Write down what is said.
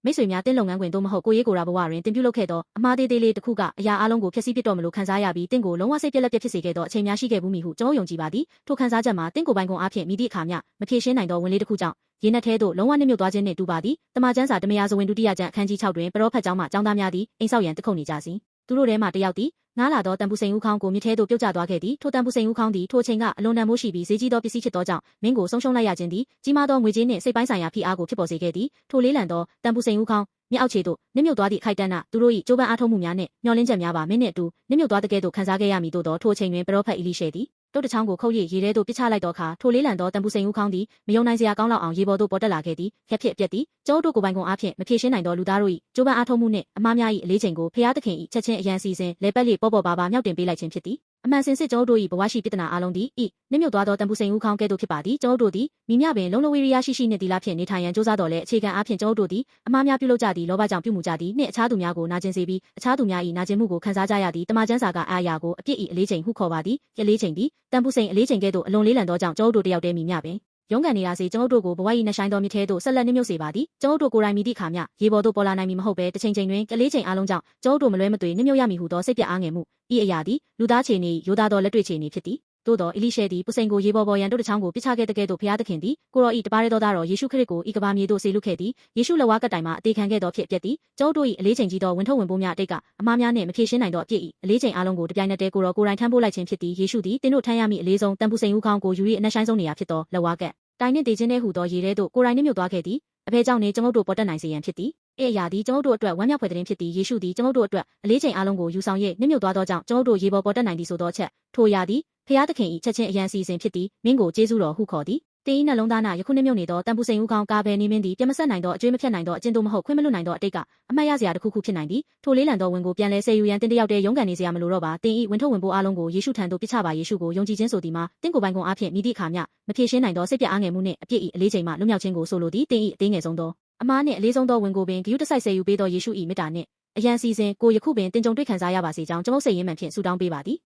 မိတ်ဆွေများတင်းလုပ်ငန်းခွင်သို့မဟုတ်ကိုရေးကိုရာဘဝတွင်တင်ပြုလုပ်ခဲ့သောအမှားသေးသေးလေးတစ်ခုကအရာအလုံးကိုဖျက်ဆီးပစ်တော်မလို့ခံစားရပြီးတင့်ကိုလုံးဝစိတ်ပြက်လက်ပြက်ဖြစ်စေခဲ့သောအချိန်များရှိခဲ့ဘူးမည်ဟုကျွန်တော်ယုံကြည်ပါသည်ထိုခံစားချက်မှာတင့်ကိုပိုင်ကုန်အားဖြင့်မိသည့်အခါမျှမဖြေရှင်းနိုင်သောဝင်လေးတစ်ခုကြောင့်ရေနက်ထဲသို့လုံးဝနှိမ့်မြုပ်သွားခြင်းနှင့်တူပါသည်တမန်ကျမ်းစာတမယာဇဝင်ဒုတိယကျမ်းအခန်းကြီး6တွင်ပရောဖက်ကျောင်းမှကျောင်းသားများသည်အိမ်ဆောက်ရန်တခုတ်နေကြစဉ်သူတို့ထဲမှတစ်ယောက်သည်ငားလာသောတန်ပူစိန်ဦးခေါင်းကိုမြစ်ထဲသို့ပြုတ်ကျသွားခဲ့သည်ထိုတန်ပူစိန်ဦးခေါင်းသည်ထိုအချိန်ကအလွန်တန်မိုးရှိပြီးဈေးကြီးသောပစ္စည်းဖြစ်သောကြောင့်မင်းကိုဆုံးရှုံးလိုက်ရခြင်းသည်ကြီးမားသောငွေကြေးနှင့်စိတ်ပိုင်းဆိုင်ရာဖိအားကိုဖြစ်ပေါ်စေခဲ့သည်ထိုလေးလံသောတန်ပူစိန်ဦးခေါင်းမြေအောက်ခြေသို့နှိမ့်မြုပ်သွားသည့်အခိုက်အတန့်သူတို့၏ကြိုးပမ်းအားထုတ်မှုများနှင့်မျှော်လင့်ချက်များပါမင်းနှင့်အတူနှိမ့်မြုပ်သွားတဲ့ကဲ့သို့ခံစားခဲ့ရမည်သို့သောထိုအချိန်တွင်ပရောဖက်အီလိရှေသည်တုတ်တချောင်းကိုခုတ်၍ရေထဲသို့ပစ်ချလိုက်သောအခါထိုလေးလံသောတန်ပူစိန်ဦးခေါင်းသည်မယုံနိုင်စရာကောင်းလောက်အောင်ရေပေါ်သို့ပေါ်တက်လာခဲ့သည်ရက်ဖြစ်အပြက်သည်ကျိုးတို့ကိုပိုင်ကုန်အားဖြင့်မဖြေရှင်းနိုင်သောလူသားတို့၏ကြိုးပမ်းအားထုတ်မှုနှင့်အမှားများ၏အလေးချိန်ကိုဖျားသခင်၏ချက်ချင်းအရန်စီစဉ်လေပတ်လေးပေါ်ပေါ်ပါပါမြောက်တင်ပေးလိုက်ခြင်းဖြစ်သည်အမှန်စင်စစ်ကျိုးတို့၏ဘဝရှိပြဿနာအလုံးသည်နှိမ့်မြုပ်သွားသောတန်ပူစိန်ဦးခေါင်းကဲ့သို့ဖြစ်ပါသည်ကျိုးတို့သည်မိမြပင်လုံးလဝီရိယရှိရှိနှင့်တီလာဖြင့်နေထိုင်ရန်ကြိုးစားတော်လဲအခြေခံအားဖြင့်ကျိုးတို့သည်အမှားများပြုလုပ်ကြသည်လောဘကြောင့်ပြုမှုကြသည်နှင့်အခြားသူများကိုနာကျင်စေပြီးအခြားသူများ၏နာကျင်မှုကိုခံစားကြရသည်တမန်ကျမ်းစာကအာရာကိုအပြစ်၏အလေးချိန်ဟုခေါ်ပါသည်အလေးချိန်သည်တန်ပူစိန်အလေးချိန်ကဲ့သို့အလွန်လေးလံသောကြောင့်ကျိုးတို့တယောက်တည်းမိမြပင်ရုံးကန်နေရစေကျွန်ုပ်တို့ကိုဘဝ၏နှဆိုင်သောမြစ်ထဲသို့ဆက်လက်နှိမ့်မြုပ်စေပါသည်ကျွန်ုပ်တို့ကိုယ်တိုင်မိသည့်အခါမျှရေပေါ်သို့ပေါ်လာနိုင်မည်မဟုတ်ဘဲတစ်ချိန်ချိန်တွင်ကလေးချိန်အားလုံးကြောင့်ကျွန်ုပ်တို့မလွဲမသွေနှိမ့်မြုပ်ရမည်ဟုသောစိတ်ပြအားငယ်မှုဤအရာသည်လူသားခြေနေရိုးသားသောလက်တွေ့ခြေနေဖြစ်သည်သို့သောအီလိရှေသည်ပူစိန်ကိုရေပေါ်ရန်တုတ်တချောင်းကိုပစ်ချခဲ့တဲ့ကဲ့သို့ဖျားသခင်သည်ကိုရောဤတပါးရဲသောသားတော်ယေရှုခရစ်ကိုဤကဘာမြေသို့ဆေလွတ်ခဲ့သည်ယေရှုလက်ဝါးကတိုင်မှအသေးခံခဲ့သောဖြစ်အပျက်သည်ကျွန်ုပ်တို့၏အလေးချိန်ကြီးသောဝင်ထုတ်ဝင်ပိုးများအတိတ်ကအမှားများနှင့်မဖြေရှင်းနိုင်သောအပြစ်၏အလေးချိန်အားလုံးကိုတပြိုင်နက်တည်းကိုရောကိုယ်တိုင်ထမ်းပိုးလိုက်ခြင်းဖြစ်သည်ယေရှုသည်တင်းတို့ထမ်းရမည့်အလေးဆုံးတန်ပူစိန်ဦးခေါင်းကိုယူ၍အနက်ဆိုင်ဆုံးနေရာဖြစ်သောလက်ဝါးကတိုင်နှင့်တည်ခြင်းတည်းဟူသောရေထဲသို့ကိုယ်တိုင်နှိမ့်မြုပ်သွားခဲ့သည်အဘဲကြောင့်နေကျွန်ုပ်တို့ပေါ်တက်နိုင်စေရန်ဖြစ်သည်အဲ့အရာသည်ကျွန်ုပ်တို့အတွက်ဝမ်းမြောက်ဖွယ်တဲ့ဖြစ်သည်ယေရှုသည်ကျွန်ုပ်တို့အတွက်အလေးချိန်အားလုံးကိုယူဆောင်၍နှိမ့်မြုပ်သွားသောကြောင့်ကျွန်ုပ်တို့ရေပေါ်တက်နိုင်သည်ဆိုသောချက်ထိုအရာသည်ဖျားသခင်၏ချက်ချင်းအရန်စီစဉ်ဖြစ်သည်မင်းကိုကျေးဇူးတော်ဟုခေါ်သည်တင်း၏နှလုံးသား၌ယခုနှိမ့်မြုပ်နေသောတန်ပူစိန်ဦးခေါင်းကာဘယ်နေမင်းသည်ပြမဆက်နိုင်သောအကျွေးမဖြတ်နိုင်သောအကျဉ်သို့မဟုတ်ခွင့်မလွတ်နိုင်သောအတိတ်ကအမှတ်ရစရာတစ်ခုခုဖြစ်နိုင်သည်ထိုလေးလံသောဝင်ကိုပြန်လဲဆယ်ယူရန်တင်းတယောက်တည်းရုန်းကန်နေစရာမလိုတော့ပါတင်း၏ဝင်ထုတ်ဝင်ပိုးအားလုံးကိုယေရှုထံသို့ပစ်ချပါယေရှုကိုယုံကြည်ခြင်းဆိုသည်မှာတင်းကိုပိုင်ကုန်အားဖြင့်မိသည့်အခါမျှမဖြေရှင်းနိုင်သောစိတ်ပြအားငယ်မှုနှင့်အပြစ်၏အလေးချိန်မှလွတ်မြောက်ခြင်းကိုဆိုလိုသည်တင်း၏အသေးငယ်ဆုံးသောအမှားနှင့်အလေးဆုံးသောဝင်ကိုပင်ဂရုတစိုက်ဆယ်ယူပေးသောယေရှု၏မေတ္တာနှင့်အရန်စီစဉ်ကိုယခုပင်တင်ကြုံတွေ့ခံစားရပါစေကြောင်းကျွန်ုပ်စိတ်ရင်းမှန်ဖြင့်ဆုတောင်းပေးပါသည်